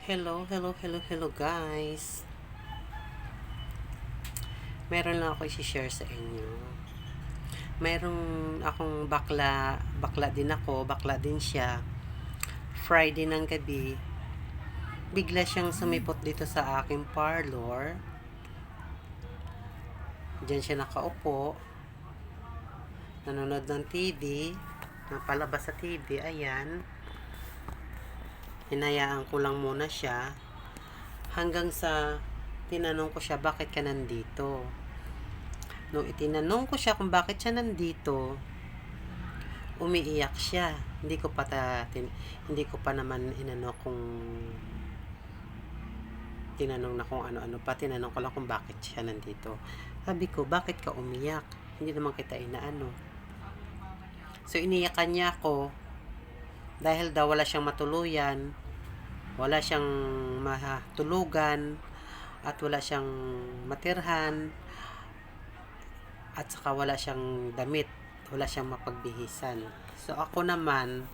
Hello guys. Meron lang ako i-share sa inyo. Merong akong bakla din ako, bakla din siya. Friday ng gabi, bigla siyang sumipot dito sa aking parlor. Diyan siya nakaupo, nanonood ng TV, napalabas sa TV, ayan. Hinayaan ko lang muna siya hanggang sa tinanong ko siya, bakit ka nandito? Nung itinanong ko siya kung bakit siya nandito, umiiyak siya. Hindi ko pa naman inano kung tinanong na kung ano-ano pa. Tinanong ko lang kung bakit siya nandito. Sabi ko, bakit ka umiyak? Hindi naman kita inaano. So, iniyakan niya ako dahil daw wala siyang matuluyan, wala siyang matulugan, at wala siyang matirhan, at saka wala siyang damit, wala siyang mapagbihisan. So ako naman,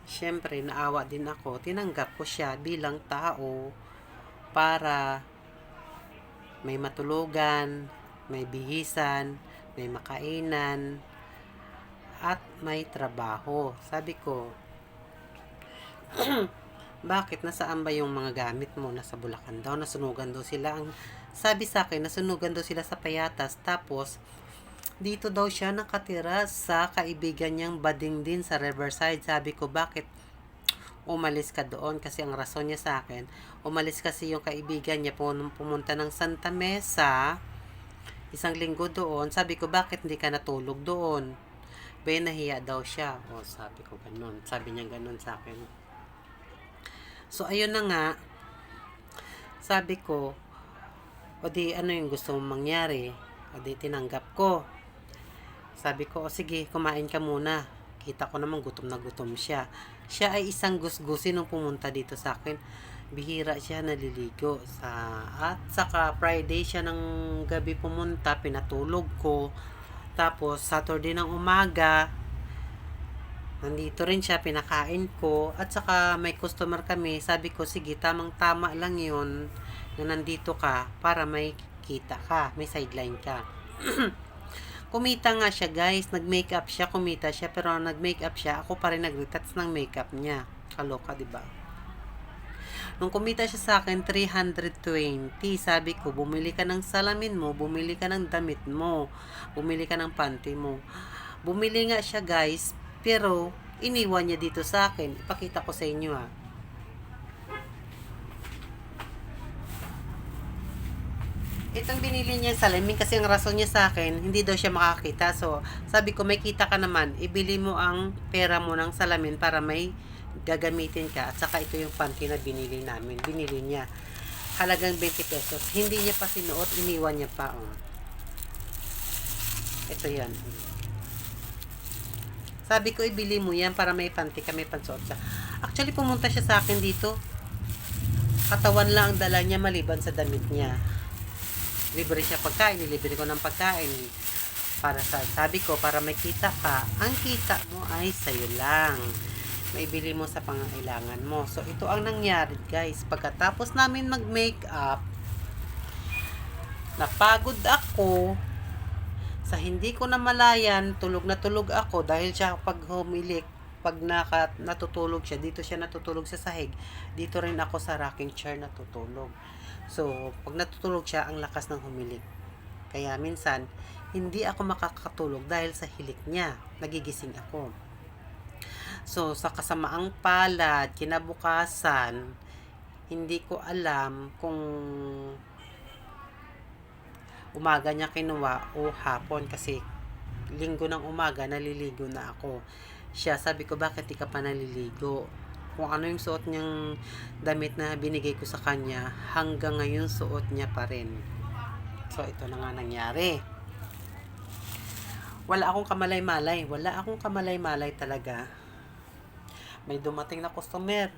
syempre naawa din ako, tinanggap ko siya bilang tao para may matulugan, may bihisan, may makainan, at may trabaho. Sabi ko, bakit? Nasaan ba yung mga gamit mo? Nasa Bulacan daw, nasunugan daw sila. Ang sabi sa akin, nasunugan daw sila sa Payatas. Tapos, dito daw siya nakatira sa kaibigan niyang bading din sa Riverside. Sabi ko, bakit umalis ka doon? Kasi ang rason niya sa akin, umalis kasi yung kaibigan niya pumunta ng Santa Mesa, isang linggo doon. Sabi ko, bakit hindi ka natulog doon? Nahiya daw siya. O, sabi ko ganun. Sabi niya ganun sa akin. So, ayun na nga, sabi ko, o di ano yung gusto mong mangyari? O di tinanggap ko. Sabi ko, o sige, kumain ka muna. Kita ko naman gutom na gutom siya. Siya ay isang gusgusi nung pumunta dito sa akin. Bihira siya naliligo. At saka Friday siya ng gabi pumunta, pinatulog ko. Tapos Saturday ng umaga, nandito rin siya, pinakain ko. At saka may customer kami. Sabi ko, sige, tamang-tama lang yun na nandito ka para may kita ka, may sideline ka. Kumita nga siya guys, nag-makeup siya, kumita siya, pero nag-makeup siya, ako pa rin nag-retouch ng makeup niya. Kaloka, di ba? Nung kumita siya sa akin, 320. Sabi ko, bumili ka ng salamin mo, bumili ka ng damit mo, bumili ka ng panty mo. Bumili nga siya guys, pero iniwan niya dito sa akin. Ipakita ko sa inyo ha. Itong binili niya sa salamin kasi ang rason niya sa akin, hindi daw siya makakita. So, sabi ko, may kita ka naman, ibili mo ang pera mo ng salamin para may gagamitin ka. At saka ito yung panty na binili namin. Binili niya. Halagang 20 pesos. Hindi niya pa sinuot, iniwan niya pa. Oh. Ito yan. Sabi ko, ibili mo yan para may panty ka, may pansuot ka. Actually, pumunta siya sa akin dito. Katawan lang ang dala niya maliban sa damit niya. Libre siya pagkain, nilibre ko ng pagkain. Sabi ko, para may kita ka, ang kita mo ay sa'yo lang. Maibili mo sa pangangailangan mo. So, ito ang nangyari, guys. Pagkatapos namin mag-makeup, napagod ako. Sa hindi ko namalayan, tulog na tulog ako dahil siya pag humilik, pag natutulog siya, dito siya natutulog sa sahig. Dito rin ako sa rocking chair natutulog. So, pag natutulog siya, ang lakas ng humilik. Kaya minsan, hindi ako makakatulog dahil sa hilik niya. Nagigising ako. So, sa kasamaang palad, kinabukasan, hindi ko alam kung umaga niya kinuha o hapon kasi linggo ng umaga naliligo na ako. Siya, sabi ko, bakit di ka pa naliligo? Kung ano yung suot niyang damit na binigay ko sa kanya, hanggang ngayon suot niya pa rin. So, ito na nga nangyari. Wala akong kamalay-malay talaga. May dumating na customer.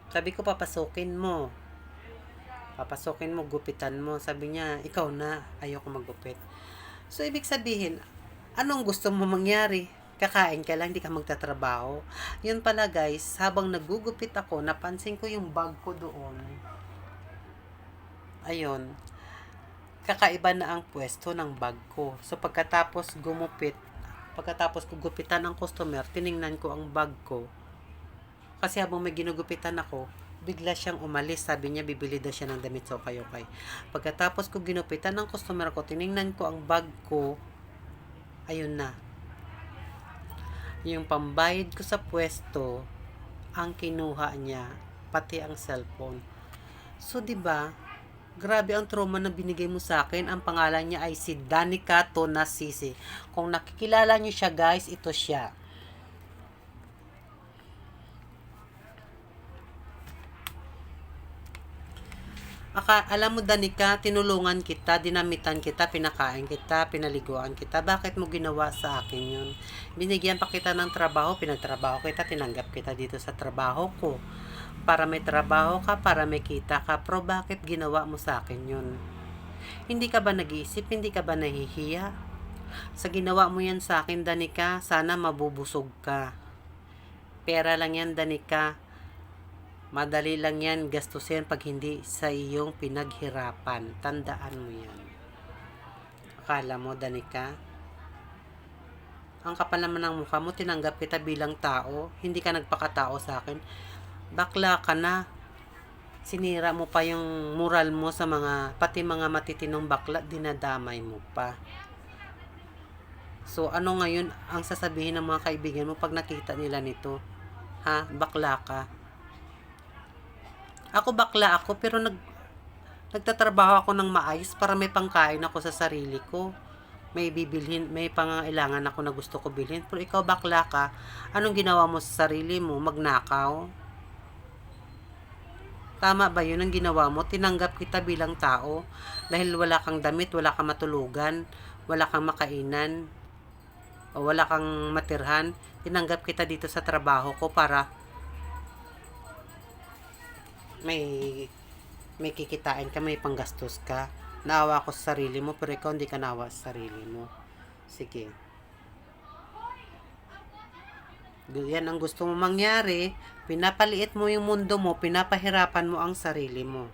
Sabi ko, papasukin mo, gupitan mo. Sabi niya, ikaw na, ayoko maggupit. So, ibig sabihin, anong gusto mo mangyari? Kakain ka lang, hindi ka magtatrabaho. Yun pala guys, habang nagugupit ako, napansin ko yung bag ko doon. Ayun, kakaiba na ang pwesto ng bag ko. So pagkatapos ko gupitan ng customer, tiningnan ko ang bag ko. Kasi habang may ginugupitan ako, bigla siyang umalis. Sabi niya, bibili daw siya ng damit sa ukay-ukay. Pagkatapos ko ginupitan ng customer ko, tiningnan ko ang bag ko, ayun na. Yung pambayad ko sa pwesto, ang kinuha niya, pati ang cellphone. So, 'di ba? Grabe ang trauma na binigay mo sa akin. Ang pangalan niya ay si Danica Tonasisi. Kung nakikilala niyo siya, guys, ito siya. Alam mo, Danica, tinulungan kita, dinamitan kita, pinakain kita, pinaliguan kita. Bakit mo ginawa sa akin yun? Binigyan pa kita ng trabaho, pinagtrabaho kita, tinanggap kita dito sa trabaho ko. Para may trabaho ka, para may kita ka. Pero bakit ginawa mo sa akin yun? Hindi ka ba nag-iisip? Hindi ka ba nahihiya? Sa ginawa mo yan sa akin, Danica, sana mabubusog ka. Pera lang yan, Danica. Madali lang yan gastusin pag hindi sa iyong pinaghirapan. Tandaan mo yan. Akala mo, Danica? Ang kapal naman ng mukha mo, tinanggap kita bilang tao. Hindi ka nagpakatao sa akin. Bakla ka na. Sinira mo pa yung moral mo sa pati mga matitinong bakla, dinadamay mo pa. So, ano ngayon ang sasabihin ng mga kaibigan mo pag nakita nila nito? Ha? Bakla ka. Ako bakla ako, pero nagtatrabaho ako ng maayos para may pangkain ako sa sarili ko. May bibilhin, may pangangailangan ako na gusto ko bilhin. Pero ikaw bakla ka, anong ginawa mo sa sarili mo? Magnakaw? Tama ba yun ang ginawa mo? Tinanggap kita bilang tao dahil wala kang damit, wala kang matulugan, wala kang makainan, o wala kang matirhan. Tinanggap kita dito sa trabaho ko para may kikitain ka, may panggastos ka. Naawa ko sa sarili mo, pero ikaw hindi ka naawa sa sarili mo. Sige. Yan ang gusto mo mangyari. Pinapaliit mo yung mundo mo, pinapahirapan mo ang sarili mo.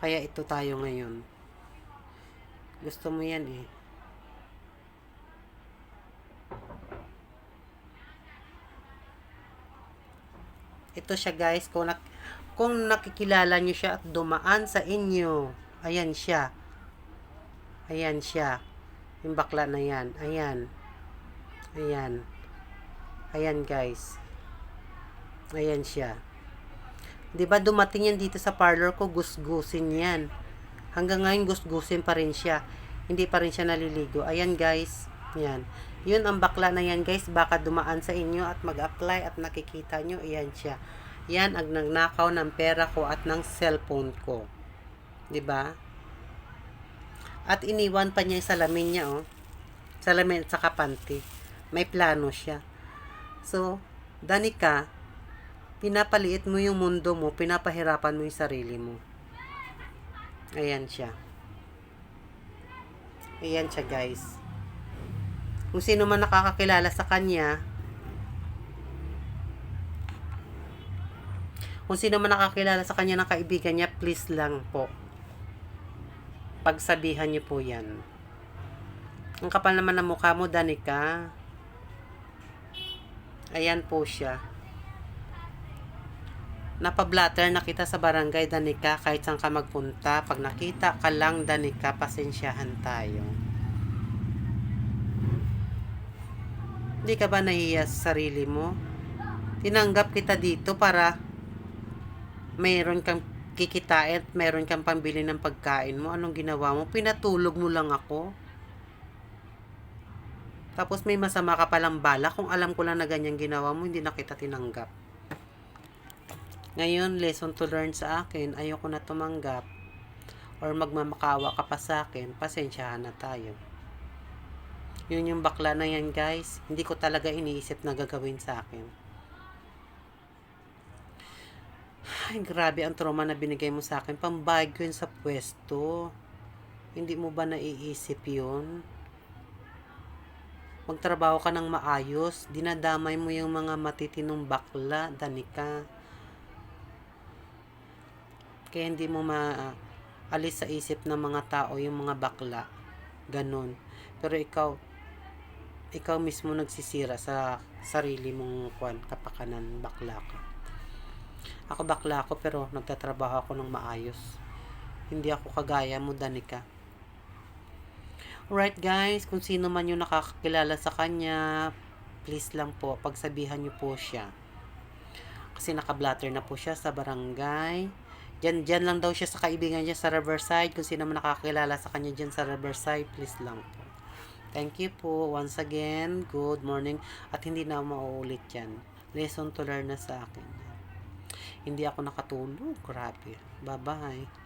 Kaya ito tayo ngayon. Gusto mo yan eh. Ito siya guys, kung nakikilala nyo siya at dumaan sa inyo, ayan siya. Ayan siya. Yung bakla na yan. Ayan. Ayan. Ayan guys. Ayan siya. 'Di ba dumating yan dito sa parlor ko, gusgusin yan. Hanggang ngayon gusgusin pa rin siya. Hindi pa rin siya naliligo. Ayan guys. Yan. Yun ang bakla na yan guys. Baka dumaan sa inyo at mag-apply at nakikita nyo. Ayan siya. Yan ang nagnakaw ng pera ko at ng cellphone ko. 'Di ba? At iniwan pa niya yung salamin niya, oh. Salamin at saka panty. May plano siya. So, Danica, pinapaliit mo yung mundo mo, pinapahirapan mo yung sarili mo. Ayan siya. Ayan siya, guys. Kung sino man nakakakilala sa kanya, ng kaibigan niya, please lang po. Pagsabihan niyo po yan. Ang kapal naman ng mukha mo, Danica. Ayan po siya. Napablatter na kita sa barangay, Danica, kahit saan ka magpunta. Pag nakita ka lang, Danica, pasensyahan tayo. Hindi ka ba nahiya sa sarili mo? Tinanggap kita dito para mayroon kang kikitain at mayroon kang pambili ng pagkain mo. Anong ginawa mo? Pinatulog mo lang ako. Tapos may masama ka palang bala. Kung alam ko lang na ganyan ginawa mo, hindi na kita tinanggap. Ngayon, lesson to learn sa akin. Ayoko na tumanggap. Or magmamakawa ka pa sa akin. Pasensyahan na tayo. Yun yung bakla na yan, guys. Hindi ko talaga iniisip na gagawin sa akin. Ay, grabe ang trauma na binigay mo sa akin. Pambayad ko yun sa pwesto. Hindi mo ba naiisip yun? Magtrabaho ka ng maayos. Dinadamay mo yung mga matitinong bakla, Danica. Kaya hindi mo alis sa isip ng mga tao yung mga bakla. Ganon. Pero ikaw mismo nagsisira sa sarili mong kapakanan, bakla ka. Ako bakla ako pero nagtatrabaho ako ng maayos. Hindi ako kagaya mo, Danica. Alright guys, kung sino man yung nakakakilala sa kanya, please lang po, pagsabihan niyo po siya. Kasi naka-blatter na po siya sa barangay. Diyan lang daw siya sa kaibigan niya sa Riverside. Kung sino man nakakilala sa kanya dyan sa Riverside, please lang po. Thank you po. Once again, good morning. At hindi na mauulit yan. Lesson to learn na sa akin. Hindi ako nakatulog. Grabe. Bye-bye.